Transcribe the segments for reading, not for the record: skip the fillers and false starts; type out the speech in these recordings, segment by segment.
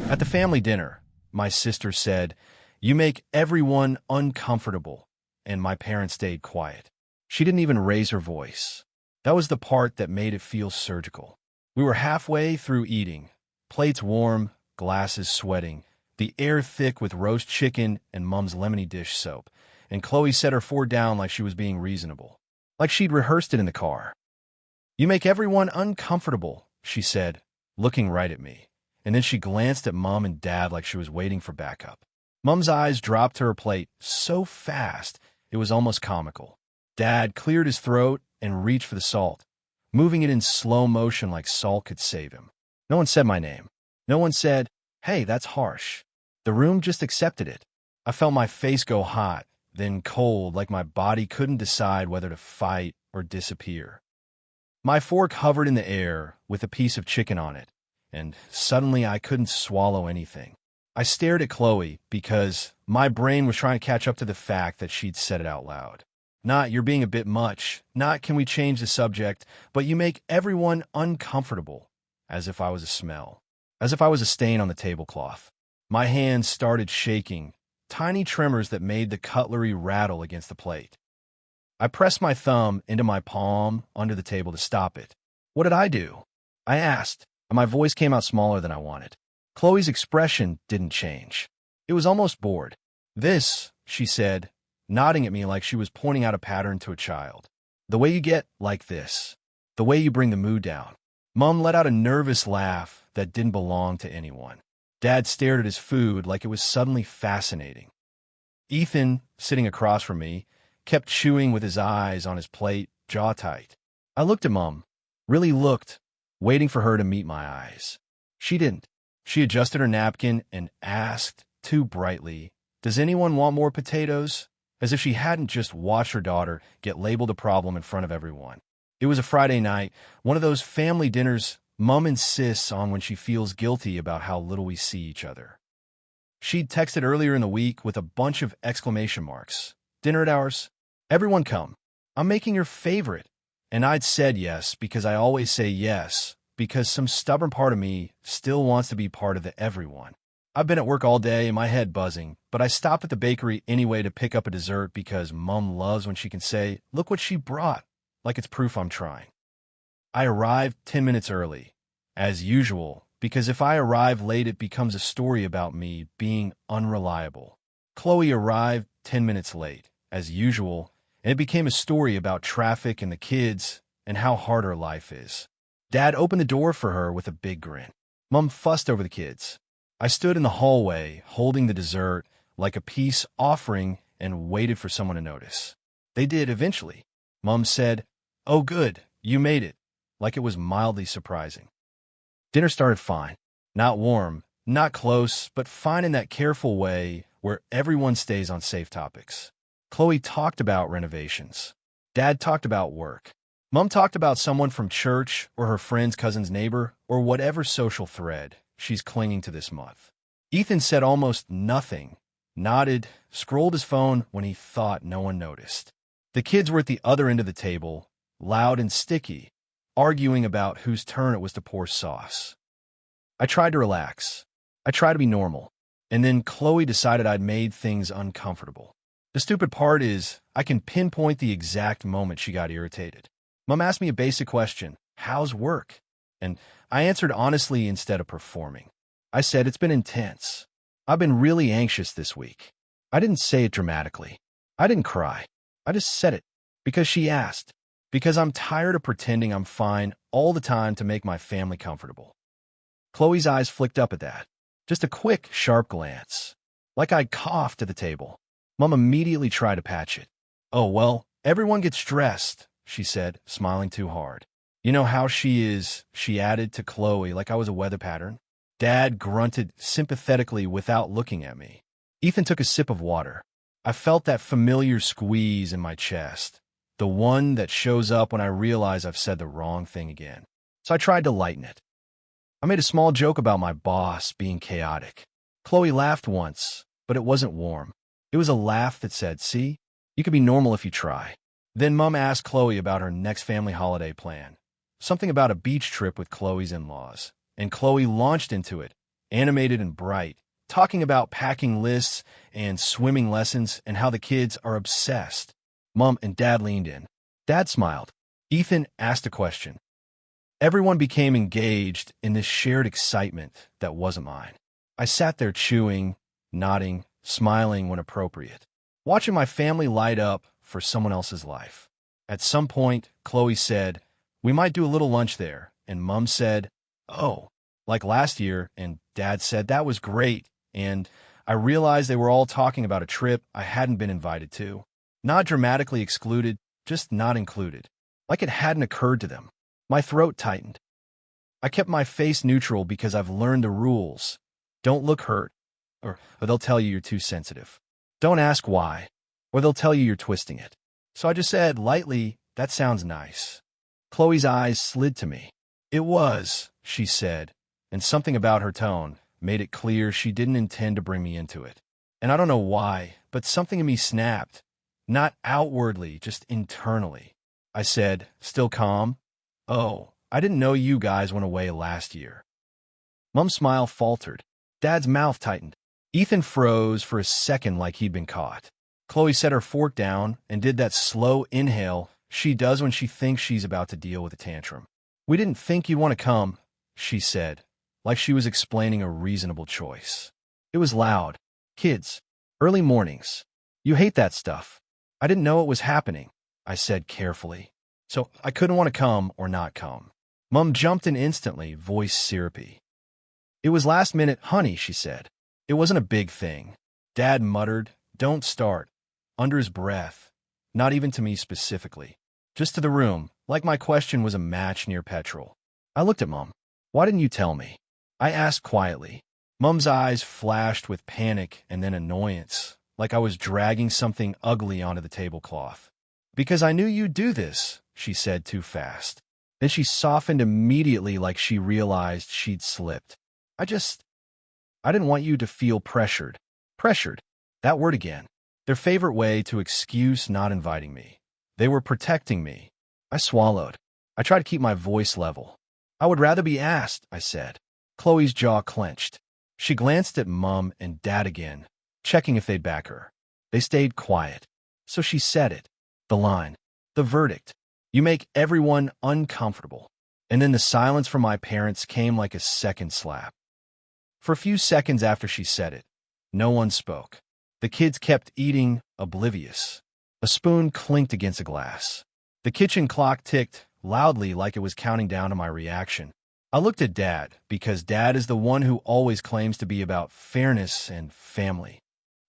At the family dinner, my sister said, "You make everyone uncomfortable," and my parents stayed quiet. She didn't even raise her voice. That was the part that made it feel surgical. We were halfway through eating, plates warm, glasses sweating, the air thick with roast chicken and Mom's lemony dish soap, and Chloe set her fork down like she was being reasonable, like she'd rehearsed it in the car. "You make everyone uncomfortable," she said, looking right at me, and then she glanced at Mom and Dad like she was waiting for backup. Mom's eyes dropped to her plate so fast it was almost comical. Dad cleared his throat and reached for the salt, moving it in slow motion like salt could save him. No one said my name. No one said, "Hey, that's harsh." The room just accepted it. I felt my face go hot, then cold, like my body couldn't decide whether to fight or disappear. My fork hovered in the air with a piece of chicken on it, and suddenly I couldn't swallow anything. I stared at Chloe because my brain was trying to catch up to the fact that she'd said it out loud. Not, "You're being a bit much," not, "Can we change the subject," but "You make everyone uncomfortable," as if I was a smell, as if I was a stain on the tablecloth. My hands started shaking, tiny tremors that made the cutlery rattle against the plate. I pressed my thumb into my palm under the table to stop it. "What did I do?" I asked, and my voice came out smaller than I wanted. Chloe's expression didn't change. It was almost bored. "This," she said, nodding at me like she was pointing out a pattern to a child. "The way you get like this. The way you bring the mood down." Mom let out a nervous laugh that didn't belong to anyone. Dad stared at his food like it was suddenly fascinating. Ethan, sitting across from me, kept chewing with his eyes on his plate, jaw tight. I looked at Mom, really looked, waiting for her to meet my eyes. She didn't. She adjusted her napkin and asked, too brightly, "Does anyone want more potatoes?" As if she hadn't just watched her daughter get labeled a problem in front of everyone. It was a Friday night, one of those family dinners Mom insists on when she feels guilty about how little we see each other. She'd texted earlier in the week with a bunch of exclamation marks. "Dinner at ours? Everyone come. I'm making your favorite." And I'd said yes because I always say yes, because some stubborn part of me still wants to be part of the everyone. I've been at work all day and my head buzzing, but I stopped at the bakery anyway to pick up a dessert because Mom loves when she can say, "Look what she brought," like it's proof I'm trying. I arrived 10 minutes early, as usual, because if I arrive late it becomes a story about me being unreliable. Chloe arrived 10 minutes late, as usual, and it became a story about traffic and the kids and how hard her life is. Dad opened the door for her with a big grin. Mom fussed over the kids. I stood in the hallway, holding the dessert like a peace offering and waited for someone to notice. They did eventually. Mom said, "Oh good, you made it," like it was mildly surprising. Dinner started fine. Not warm, not close, but fine in that careful way where everyone stays on safe topics. Chloe talked about renovations. Dad talked about work. Mom talked about someone from church or her friend's cousin's neighbor or whatever social thread she's clinging to this month. Ethan said almost nothing, nodded, scrolled his phone when he thought no one noticed. The kids were at the other end of the table, loud and sticky, arguing about whose turn it was to pour sauce. I tried to relax. I tried to be normal. And then Chloe decided I'd made things uncomfortable. The stupid part is I can pinpoint the exact moment she got irritated. Mom asked me a basic question, "How's work?" And I answered honestly instead of performing. I said, "It's been intense. I've been really anxious this week." I didn't say it dramatically. I didn't cry. I just said it because she asked, because I'm tired of pretending I'm fine all the time to make my family comfortable. Chloe's eyes flicked up at that. Just a quick, sharp glance. Like I coughed at the table. Mom immediately tried to patch it. "Oh, well, everyone gets stressed," she said, smiling too hard. "You know how she is," she added to Chloe like I was a weather pattern. Dad grunted sympathetically without looking at me. Ethan took a sip of water. I felt that familiar squeeze in my chest, the one that shows up when I realize I've said the wrong thing again. So I tried to lighten it. I made a small joke about my boss being chaotic. Chloe laughed once, but it wasn't warm. It was a laugh that said, "See, you can be normal if you try." Then Mom asked Chloe about her next family holiday plan. Something about a beach trip with Chloe's in-laws. And Chloe launched into it, animated and bright, talking about packing lists and swimming lessons and how the kids are obsessed. Mom and Dad leaned in. Dad smiled. Ethan asked a question. Everyone became engaged in this shared excitement that wasn't mine. I sat there chewing, nodding, smiling when appropriate, watching my family light up for someone else's life. At some point, Chloe said, "We might do a little lunch there," and Mom said, "Oh, like last year," and Dad said, "That was great," and I realized they were all talking about a trip I hadn't been invited to. Not dramatically excluded, just not included. Like it hadn't occurred to them. My throat tightened. I kept my face neutral because I've learned the rules. Don't look hurt, or they'll tell you you're too sensitive. Don't ask why, or they'll tell you you're twisting it. So I just said lightly, "That sounds nice." Chloe's eyes slid to me. "It was," she said, and something about her tone made it clear she didn't intend to bring me into it. And I don't know why, but something in me snapped. Not outwardly, just internally. I said, still calm, "Oh, I didn't know you guys went away last year." Mom's smile faltered. Dad's mouth tightened. Ethan froze for a second like he'd been caught. Chloe set her fork down and did that slow inhale she does when she thinks she's about to deal with a tantrum. "We didn't think you'd want to come," she said, like she was explaining a reasonable choice. It was loud. "Kids. Early mornings. You hate that stuff." "I didn't know it was happening," I said carefully. "So I couldn't want to come or not come." Mom jumped in instantly, voice syrupy. "It was last minute, honey," she said. "It wasn't a big thing." Dad muttered, "Don't start," under his breath, not even to me specifically. Just to the room, like my question was a match near petrol. I looked at Mom. "Why didn't you tell me?" I asked quietly. Mom's eyes flashed with panic and then annoyance, like I was dragging something ugly onto the tablecloth. "Because I knew you'd do this," she said too fast. Then she softened immediately like she realized she'd slipped. I didn't want you to feel pressured." Pressured. That word again. Their favorite way to excuse not inviting me. They were protecting me. I swallowed. I tried to keep my voice level. "I would rather be asked," I said. Chloe's jaw clenched. She glanced at Mom and Dad again, checking if they'd back her. They stayed quiet. So she said it. The line. The verdict. "You make everyone uncomfortable." And then the silence from my parents came like a second slap. For a few seconds after she said it, no one spoke. The kids kept eating, oblivious. A spoon clinked against a glass. The kitchen clock ticked loudly like it was counting down to my reaction. I looked at Dad, because Dad is the one who always claims to be about fairness and family.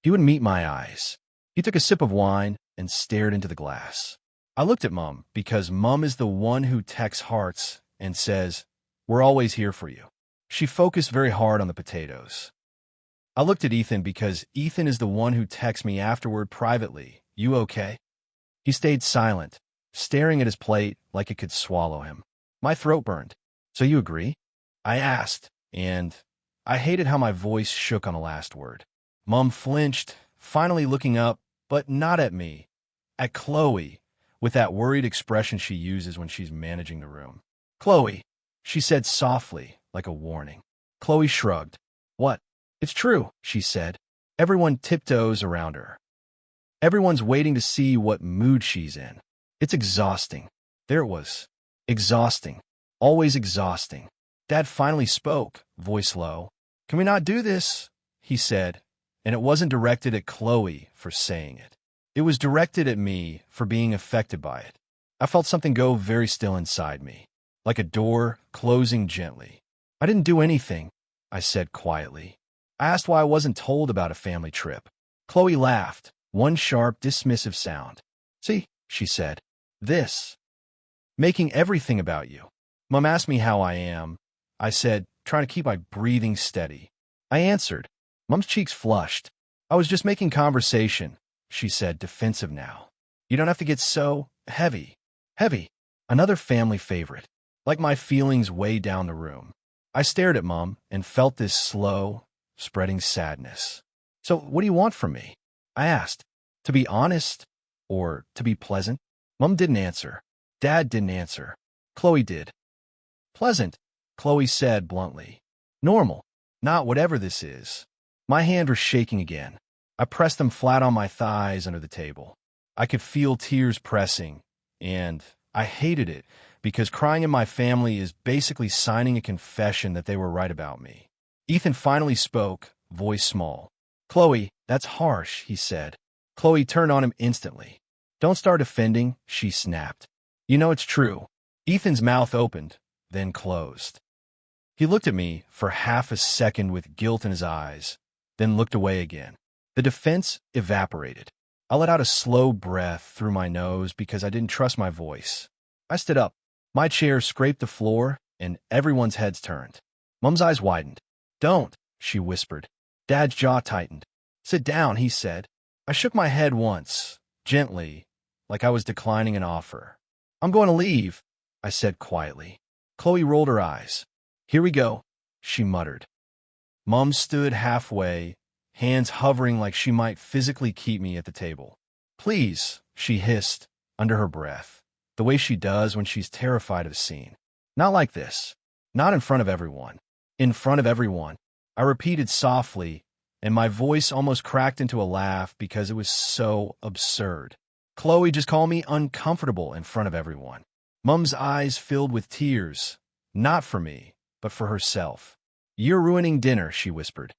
He would meet my eyes. He took a sip of wine and stared into the glass. I looked at Mom, because Mom is the one who texts hearts and says, "We're always here for you." She focused very hard on the potatoes. I looked at Ethan because Ethan is the one who texts me afterward privately, "You okay?" He stayed silent, staring at his plate like it could swallow him. My throat burned. "So you agree?" I asked, and I hated how my voice shook on the last word. Mom flinched, finally looking up, but not at me, at Chloe, with that worried expression she uses when she's managing the room. "Chloe," she said softly, like a warning. Chloe shrugged. "What?" "It's true," she said. Everyone tiptoes around her. Everyone's waiting to see what mood she's in. It's exhausting. There it was. Exhausting. Always exhausting. Dad finally spoke, voice low. "Can we not do this?" he said, and it wasn't directed at Chloe for saying it. It was directed at me for being affected by it. I felt something go very still inside me, like a door closing gently. "I didn't do anything," I said quietly. I asked why I wasn't told about a family trip. Chloe laughed, one sharp, dismissive sound. "See," she said, "this. Making everything about you." Mom asked me how I am. I said, trying to keep my breathing steady. I answered. Mom's cheeks flushed. "I was just making conversation," she said, defensive now. "You don't have to get so heavy." Heavy. Another family favorite. Like my feelings way down the room. I stared at Mom and felt this slow, spreading sadness. "So what do you want from me?" I asked. "To be honest? Or to be pleasant?" Mom didn't answer. Dad didn't answer. Chloe did. "Pleasant," Chloe said bluntly. "Normal. Not whatever this is. My hands were shaking again. I pressed them flat on my thighs under the table. I could feel tears pressing, and I hated it because crying in my family is basically signing a confession that they were right about me. Ethan finally spoke, voice small. "Chloe, that's harsh," he said. Chloe turned on him instantly. "Don't start offending," she snapped. "You know it's true." Ethan's mouth opened, then closed. He looked at me for half a second with guilt in his eyes, then looked away again. The defense evaporated. I let out a slow breath through my nose because I didn't trust my voice. I stood up. My chair scraped the floor, and everyone's heads turned. Mom's eyes widened. "Don't," she whispered. Dad's jaw tightened. "Sit down," he said. I shook my head once, gently, like I was declining an offer. "I'm going to leave," I said quietly. Chloe rolled her eyes. "Here we go," she muttered. Mom stood halfway, hands hovering like she might physically keep me at the table. "Please," she hissed under her breath, the way she does when she's terrified of a scene. "Not like this. Not in front of everyone." "In front of everyone," I repeated softly, and my voice almost cracked into a laugh because it was so absurd. "Chloe just called me uncomfortable in front of everyone." Mom's eyes filled with tears, not for me, but for herself. "You're ruining dinner," she whispered.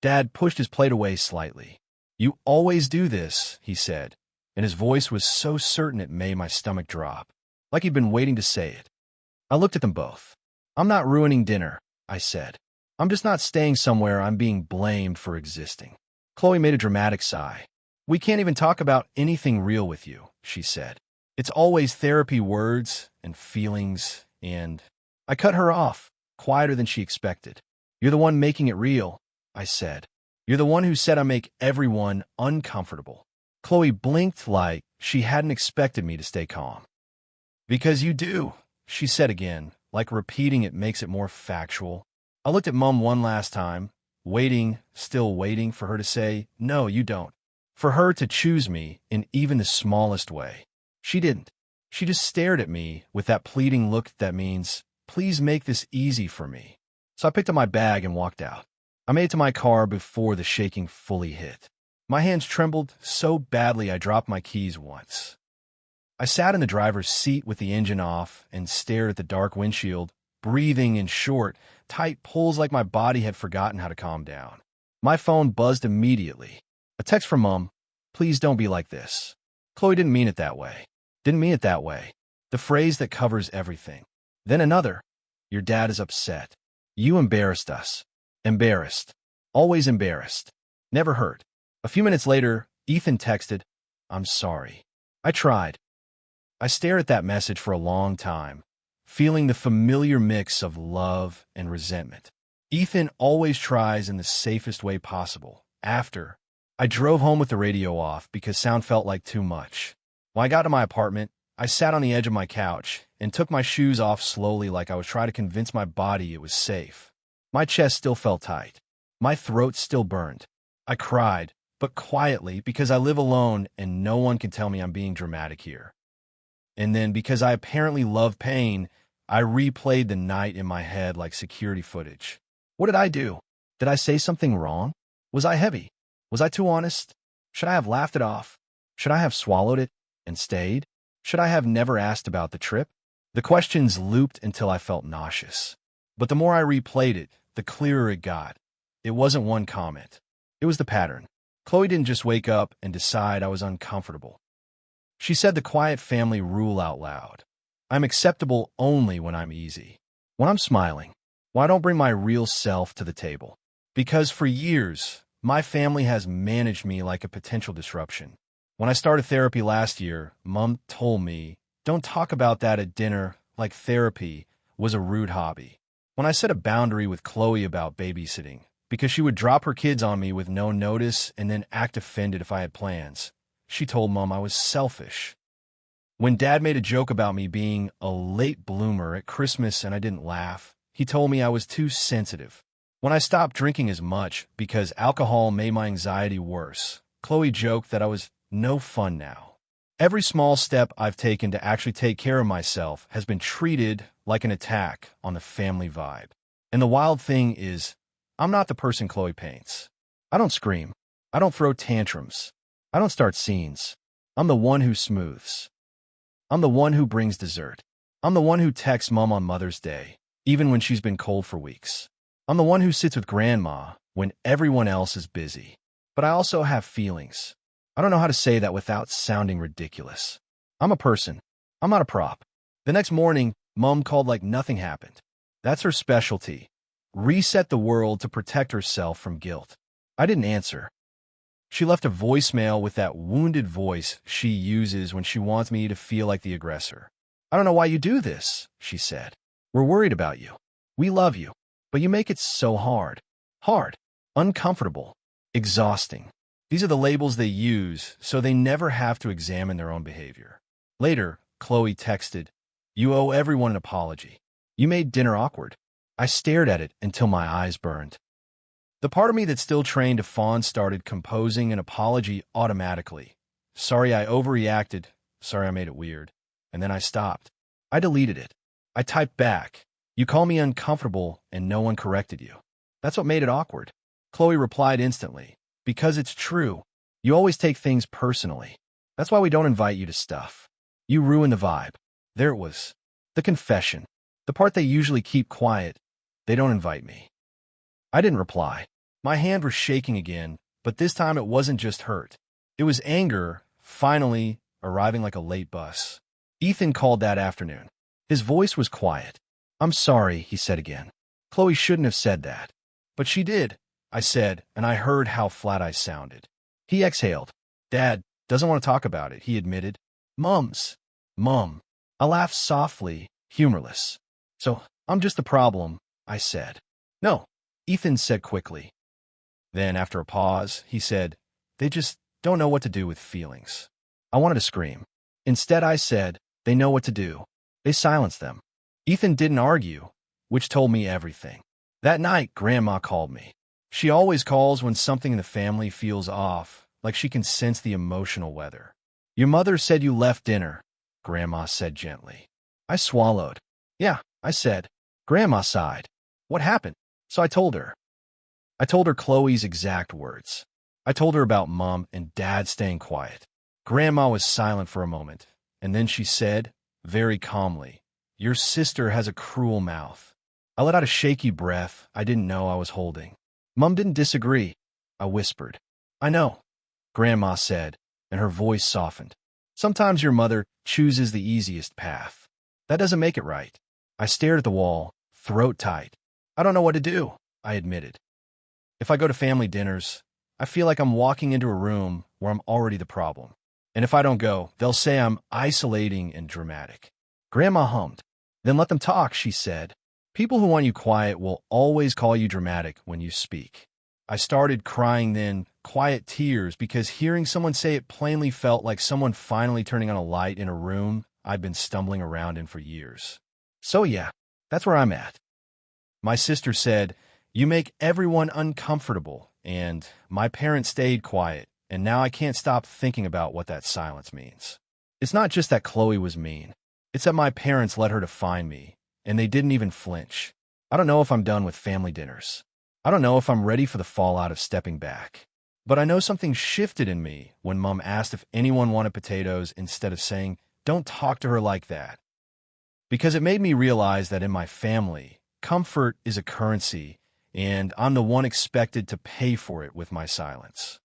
Dad pushed his plate away slightly. "You always do this," he said, and his voice was so certain it made my stomach drop, like he'd been waiting to say it. I looked at them both. "I'm not ruining dinner," I said. "I'm just not staying somewhere I'm being blamed for existing." Chloe made a dramatic sigh. "We can't even talk about anything real with you," she said. "It's always therapy words and feelings and—" I cut her off, quieter than she expected. "You're the one making it real," I said. "You're the one who said I make everyone uncomfortable." Chloe blinked like she hadn't expected me to stay calm. "Because you do," she said again, like repeating it makes it more factual. I looked at Mom one last time, waiting, still waiting for her to say, "No, you don't." For her to choose me in even the smallest way. She didn't. She just stared at me with that pleading look that means, "Please make this easy for me." So I picked up my bag and walked out. I made it to my car before the shaking fully hit. My hands trembled so badly I dropped my keys once. I sat in the driver's seat with the engine off and stared at the dark windshield, breathing in short, tight pulls like my body had forgotten how to calm down. My phone buzzed immediately. A text from Mom. "Please don't be like this." Chloe didn't mean it that way. Didn't mean it that way. The phrase that covers everything. Then another. "Your dad is upset. You embarrassed us." Embarrassed. Always embarrassed. Never hurt. A few minutes later, Ethan texted, "I'm sorry." I tried. I stared at that message for a long time, feeling the familiar mix of love and resentment. Ethan always tries in the safest way possible. After, I drove home with the radio off because sound felt like too much. When I got to my apartment, I sat on the edge of my couch and took my shoes off slowly like I was trying to convince my body it was safe. My chest still felt tight. My throat still burned. I cried, but quietly because I live alone and no one can tell me I'm being dramatic here. And then, because I apparently love pain, I replayed the night in my head like security footage. What did I do? Did I say something wrong? Was I heavy? Was I too honest? Should I have laughed it off? Should I have swallowed it and stayed? Should I have never asked about the trip? The questions looped until I felt nauseous. But the more I replayed it, the clearer it got. It wasn't one comment. It was the pattern. Chloe didn't just wake up and decide I was uncomfortable. She said the quiet family rule out loud. I'm acceptable only when I'm easy. When I'm smiling. When I don't bring my real self to the table. Because for years, my family has managed me like a potential disruption. When I started therapy last year, Mom told me, "Don't talk about that at dinner, like therapy was a rude hobby." When I set a boundary with Chloe about babysitting, because she would drop her kids on me with no notice and then act offended if I had plans, she told Mom I was selfish. When Dad made a joke about me being a late bloomer at Christmas and I didn't laugh, he told me I was too sensitive. When I stopped drinking as much because alcohol made my anxiety worse, Chloe joked that I was no fun now. Every small step I've taken to actually take care of myself has been treated like an attack on the family vibe. And the wild thing is, I'm not the person Chloe paints. I don't scream. I don't throw tantrums. I don't start scenes. I'm the one who smooths. I'm the one who brings dessert. I'm the one who texts Mom on Mother's Day, even when she's been cold for weeks. I'm the one who sits with Grandma when everyone else is busy. But I also have feelings. I don't know how to say that without sounding ridiculous. I'm a person. I'm not a prop. The next morning, Mom called like nothing happened. That's her specialty. Reset the world to protect herself from guilt. I didn't answer. She left a voicemail with that wounded voice she uses when she wants me to feel like the aggressor. I don't know why you do this, she said. We're worried about you. We love you. But you make it so hard. Hard. Uncomfortable. Exhausting. These are the labels they use so they never have to examine their own behavior. Later, Chloe texted, "You owe everyone an apology. You made dinner awkward." I stared at it until my eyes burned. The part of me that's still trained to fawn started composing an apology automatically. Sorry I overreacted. Sorry I made it weird. And then I stopped. I deleted it. I typed back, "You call me uncomfortable and no one corrected you. That's what made it awkward." Chloe replied instantly, "Because it's true. You always take things personally. That's why we don't invite you to stuff. You ruin the vibe." There it was. The confession. The part they usually keep quiet. They don't invite me. I didn't reply. My hand was shaking again, but this time it wasn't just hurt. It was anger, finally arriving like a late bus. Ethan called that afternoon. His voice was quiet. "I'm sorry," he said again. "Chloe shouldn't have said that." "But she did," I said, and I heard how flat I sounded. He exhaled. "Dad doesn't want to talk about it," he admitted. Mum. I laughed softly, humorless. "So, I'm just the problem," I said. "No," Ethan said quickly. Then, after a pause, he said, "They just don't know what to do with feelings." I wanted to scream. Instead, I said, "They know what to do. They silence them." Ethan didn't argue, which told me everything. That night, Grandma called me. She always calls when something in the family feels off, like she can sense the emotional weather. "Your mother said you left dinner," Grandma said gently. I swallowed. "Yeah," I said. Grandma sighed. "What happened?" So I told her. I told her Chloe's exact words. I told her about Mom and Dad staying quiet. Grandma was silent for a moment, and then she said, very calmly, "Your sister has a cruel mouth." I let out a shaky breath I didn't know I was holding. Mom didn't disagree. I whispered. "I know," Grandma said, and her voice softened. "Sometimes your mother chooses the easiest path. That doesn't make it right." I stared at the wall, throat tight. "I don't know what to do," I admitted. If I go to family dinners, I feel like I'm walking into a room where I'm already the problem. And if I don't go, they'll say I'm isolating and dramatic. Grandma hummed. "Then let them talk," she said. "People who want you quiet will always call you dramatic when you speak." I started crying then, quiet tears, because hearing someone say it plainly felt like someone finally turning on a light in a room I'd been stumbling around in for years. So yeah, that's where I'm at. My sister said, "You make everyone uncomfortable," and my parents stayed quiet, and now I can't stop thinking about what that silence means. It's not just that Chloe was mean. It's that my parents let her define me, and they didn't even flinch. I don't know if I'm done with family dinners. I don't know if I'm ready for the fallout of stepping back. But I know something shifted in me when Mom asked if anyone wanted potatoes instead of saying, "Don't talk to her like that." Because it made me realize that in my family, comfort is a currency, and I'm the one expected to pay for it with my silence.